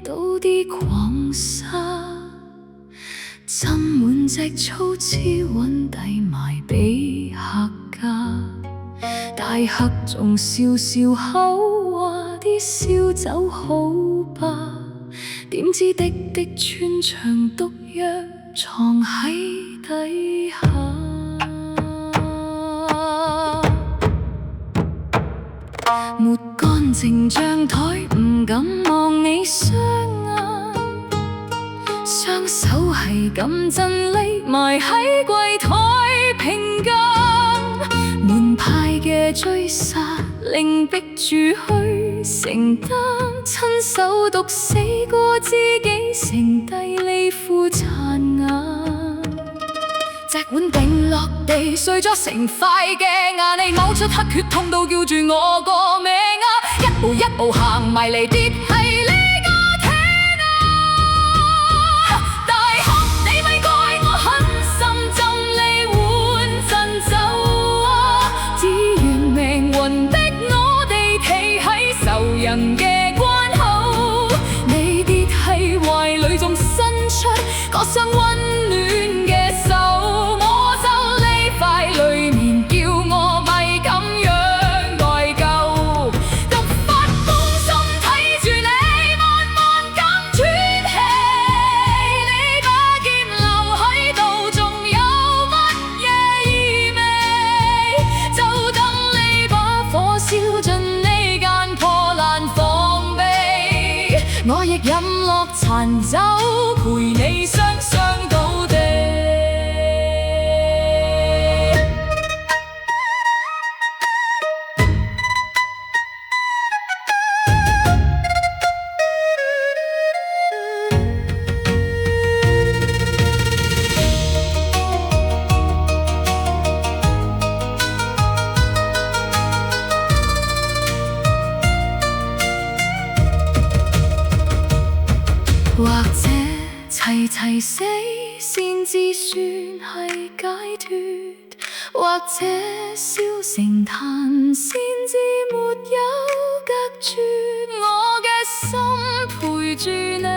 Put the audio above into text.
到啲狂沙，浸滿隻粗枝搵遞埋俾客家。大客仲笑笑口話啲燒酒好吧，點知滴滴穿腸毒藥藏喺底下。抹乾淨張台，唔敢望你雙眼，雙手係咁震匿埋喺櫃台平間。門派嘅追殺令逼住去承擔，親手毒死過自己，剩低呢副殘眼。隻碗掟落地，碎咗成塊嘅牙，你嘔出黑血痛到叫住我個名啊！一步一步行埋嚟，跌係呢個廳啊！大學你咪怪我狠心浸你碗陣酒啊！只願命運逼我哋企喺仇人嘅關口，你跌喺懷裡仲伸出嗰雙溫暖嘅手。我亦飲落殘酒，陪你雙雙到地。或者齊齊死先至算係解脫，或者燒成炭先至沒有隔絕。我嘅心陪住你。